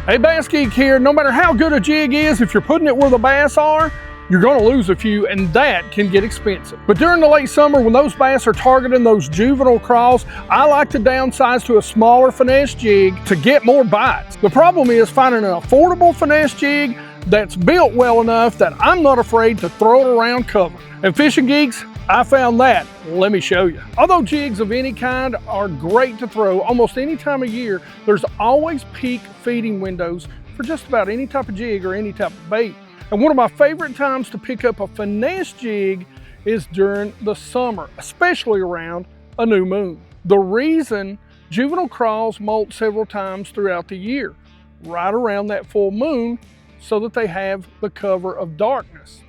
Hey, BassGeek here. No matter how good a jig is, if you're putting it where the bass are, you're going to lose a few, and that can get expensive. But during the late summer, when those bass are targeting those juvenile craws, I like to downsize to a smaller finesse jig to get more bites. The problem is finding an affordable finesse jig that's built well enough that I'm not afraid to throw it around cover. And fishing geeks, I found that. Let me show you. Although jigs of any kind are great to throw almost any time of year, there's always peak feeding windows for just about any type of jig or any type of bait. And one of my favorite times to pick up a finesse jig is during the summer, especially around a new moon. The reason juvenile craws molt several times throughout the year, right around that full moon, so that they have the cover of darkness.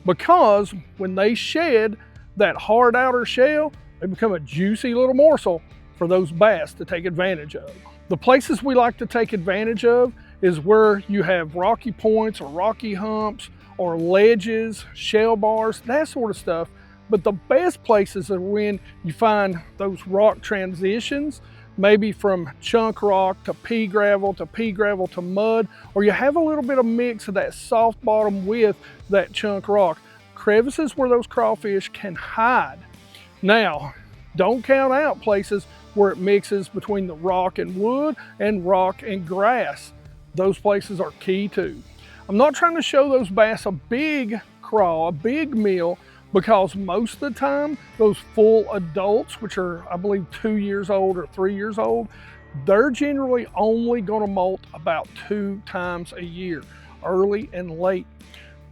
Because when they shed that hard outer shell, they become a juicy little morsel for those bass to take advantage of. The places we like to take advantage of is where you have rocky points or rocky humps or ledges, shell bars, that sort of stuff. But the best places are when you find those rock transitions, maybe from chunk rock to pea gravel to mud, or you have a little bit of mix of that soft bottom with that chunk rock. Crevices where those crawfish can hide. Now, don't count out places where it mixes between the rock and wood and rock and grass. Those places are key too. I'm not trying to show those bass a big craw, a big meal, because most of the time, those full adults, which are, I believe, 2 years old or 3 years old, they're generally only gonna molt about 2 times a year, early and late.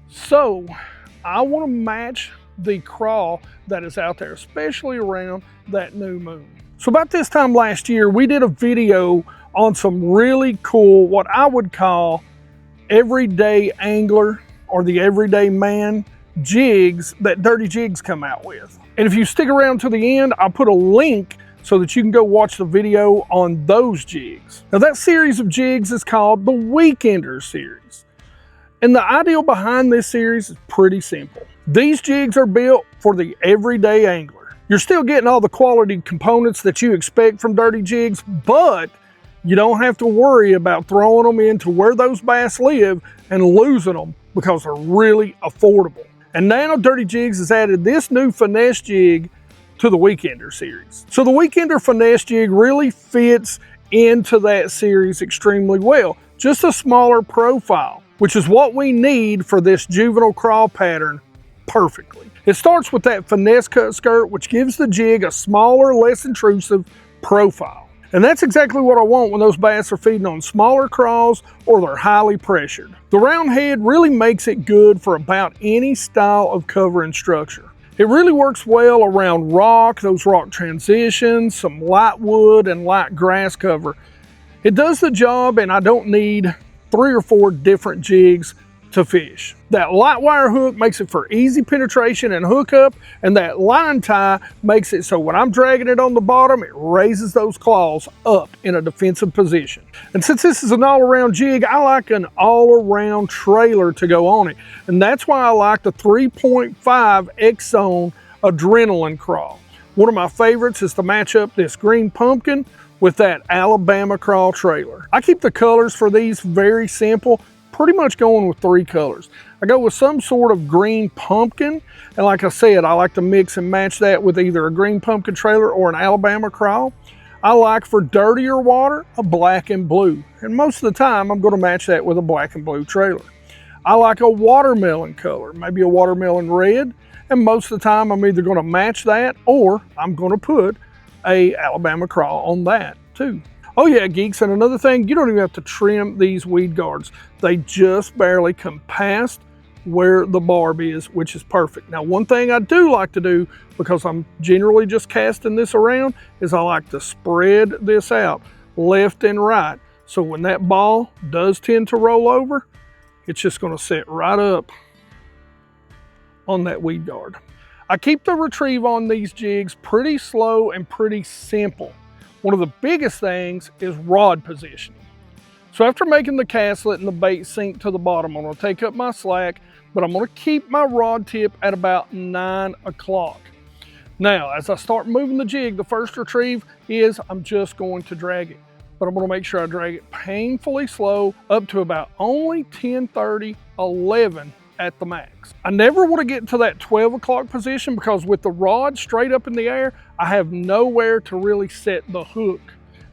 So, I wanna match the craw that is out there, especially around that new moon. So about this time last year, we did a video on some really cool, what I would call everyday angler or the everyday man jigs that Dirty Jigs come out with. And if you stick around to the end, I'll put a link so that you can go watch the video on those jigs. Now that series of jigs is called the Weekender series. And the idea behind this series is pretty simple. These jigs are built for the everyday angler. You're still getting all the quality components that you expect from Dirty Jigs, but you don't have to worry about throwing them into where those bass live and losing them because they're really affordable. And now Dirty Jigs has added this new finesse jig to the Weekender series. So the Weekender finesse jig really fits into that series extremely well. Just a smaller profile, which is what we need for this juvenile craw pattern perfectly. It starts with that finesse cut skirt, which gives the jig a smaller, less intrusive profile. And that's exactly what I want when those bass are feeding on smaller craws or they're highly pressured. The round head really makes it good for about any style of cover and structure. It really works well around rock, those rock transitions, some light wood and light grass cover. It does the job, and I don't need 3 or 4 different jigs to fish. That light wire hook makes it for easy penetration and hookup, and that line tie makes it so when I'm dragging it on the bottom, it raises those claws up in a defensive position. And since this is an all-around jig, I like an all-around trailer to go on it. And that's why I like the 3.5 XZone Adrenaline Craw. One of my favorites is to match up this green pumpkin with that Alabama craw trailer. I keep the colors for these very simple, pretty much going with 3 colors. I go with some sort of green pumpkin, and like I said, I like to mix and match that with either a green pumpkin trailer or an Alabama craw. I like, for dirtier water, a black and blue, and most of the time I'm going to match that with a black and blue trailer. I like a watermelon color, maybe a watermelon red, and most of the time I'm either going to match that or I'm going to put a Alabama craw on that too. Oh yeah, geeks, and another thing, you don't even have to trim these weed guards. They just barely come past where the barb is, which is perfect. Now, one thing I do like to do, because I'm generally just casting this around, is I like to spread this out left and right. So when that ball does tend to roll over, it's just gonna sit right up on that weed guard. I keep the retrieve on these jigs pretty slow and pretty simple. One of the biggest things is rod positioning. So after making the cast, letting the bait sink to the bottom, I'm gonna take up my slack, but I'm gonna keep my rod tip at about 9 o'clock. Now, as I start moving the jig, the first retrieve is I'm just going to drag it. but I'm gonna make sure I drag it painfully slow up to about only 10:30, 11 at the max. I never want to get to that 12 o'clock position because with the rod straight up in the air, I have nowhere to really set the hook.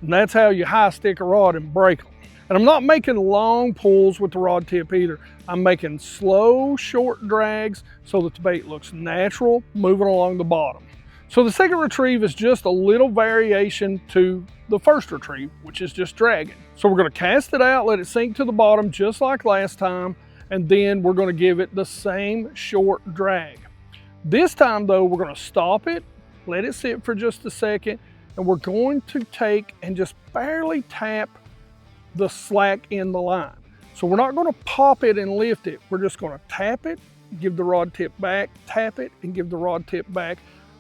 And that's how you high stick a rod and break them. And I'm not making long pulls with the rod tip either. I'm making slow, short drags so that the bait looks natural moving along the bottom. So the second retrieve is just a little variation to the first retrieve, which is just dragging. So we're gonna cast it out, let it sink to the bottom just like last time, and then we're gonna give it the same short drag. This time though, we're gonna stop it, let it sit for just a second, and we're going to take and just barely tap the slack in the line. So we're not gonna pop it and lift it. We're just gonna tap it, give the rod tip back, tap it, and give the rod tip back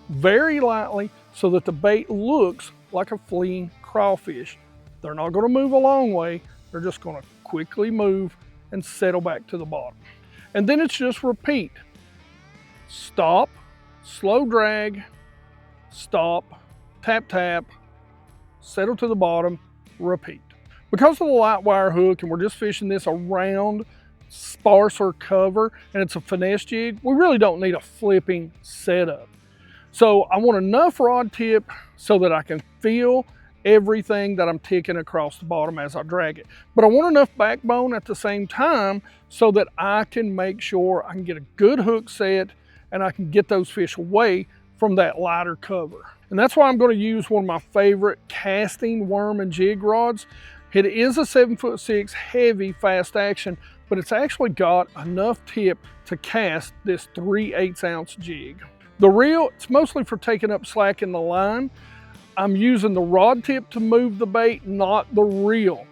very lightly so that the bait looks like a fleeing crawfish. They're not gonna move a long way. They're just gonna quickly move and settle back to the bottom. And then it's just repeat. Stop, slow drag, stop, tap, tap, settle to the bottom, repeat. Because of the light wire hook and we're just fishing this around sparser cover and it's a finesse jig, we really don't need a flipping setup. So I want enough rod tip so that I can feel everything that I'm ticking across the bottom as I drag it. But I want enough backbone at the same time so that I can make sure I can get a good hook set and I can get those fish away from that lighter cover. And that's why I'm going to use one of my favorite casting worm and jig rods. It is a 7'6" heavy fast action, but it's actually got enough tip to cast this 3/8 ounce jig. The reel, it's mostly for taking up slack in the line. I'm using the rod tip to move the bait, not the reel.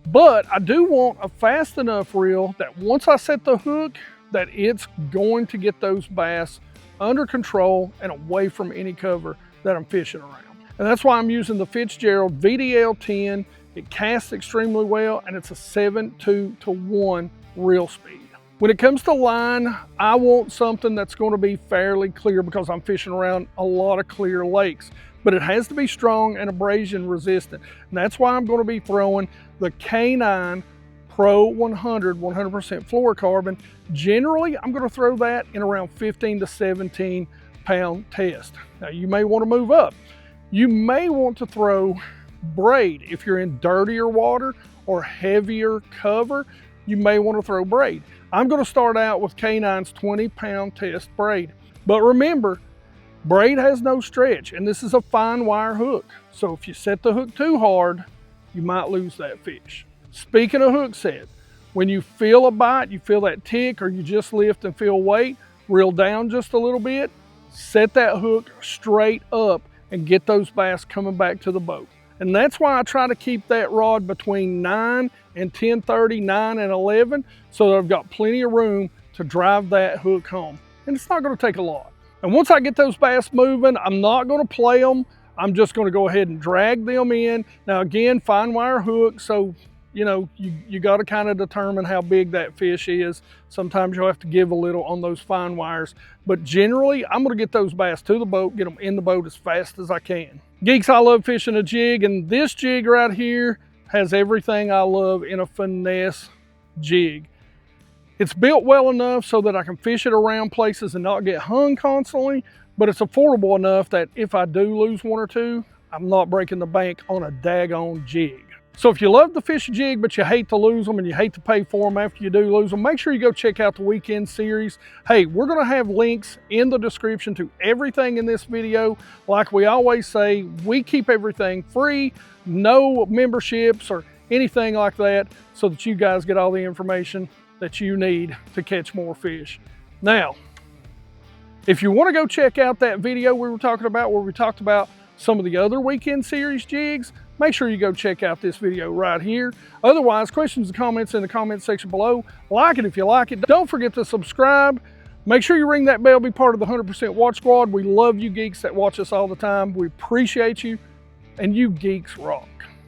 But I do want a fast enough reel that once I set the hook, that it's going to get those bass under control and away from any cover that I'm fishing around. And that's why I'm using the Fitzgerald VDL 10. It casts extremely well and it's a 7:2 reel speed. When it comes to line, I want something that's going to be fairly clear because I'm fishing around a lot of clear lakes. But it has to be strong and abrasion resistant. And that's why I'm going to be throwing the K9 Pro 100 100% fluorocarbon. Generally, I'm going to throw that in around 15 to 17 pound test. Now you may want to move up. You may want to throw braid. If you're in dirtier water or heavier cover, you may want to throw braid. I'm going to start out with K9's 20 pound test braid. But remember, braid has no stretch and this is a fine wire hook. So if you set the hook too hard, you might lose that fish. Speaking of hook set, when you feel a bite, you feel that tick or you just lift and feel weight, reel down just a little bit, set that hook straight up and get those bass coming back to the boat. And that's why I try to keep that rod between 9 and 10:30, 9 and 11, so that I've got plenty of room to drive that hook home. And it's not gonna take a lot. And once I get those bass moving, I'm not gonna play them. I'm just gonna go ahead and drag them in. Now again, fine wire hook, so you know, you gotta kind of determine how big that fish is. Sometimes you'll have to give a little on those fine wires. But generally, I'm gonna get those bass to the boat, get them in the boat as fast as I can. Geeks, I love fishing a jig, and this jig right here has everything I love in a finesse jig. It's built well enough so that I can fish it around places and not get hung constantly, but it's affordable enough that if I do lose one or two, I'm not breaking the bank on a daggone jig. So if you love to fish a jig, but you hate to lose them and you hate to pay for them after you do lose them, make sure you go check out the weekend series. Hey, we're gonna have links in the description to everything in this video. Like we always say, we keep everything free, no memberships or anything like that, so that you guys get all the information that you need to catch more fish. Now, if you wanna go check out that video we were talking about, where we talked about some of the other weekend series jigs, make sure you go check out this video right here. Otherwise, questions and comments in the comment section below. Like it if you like it. Don't forget to subscribe. Make sure you ring that bell, be part of the 100% Watch Squad. We love you geeks that watch us all the time. We appreciate you, and you geeks rock.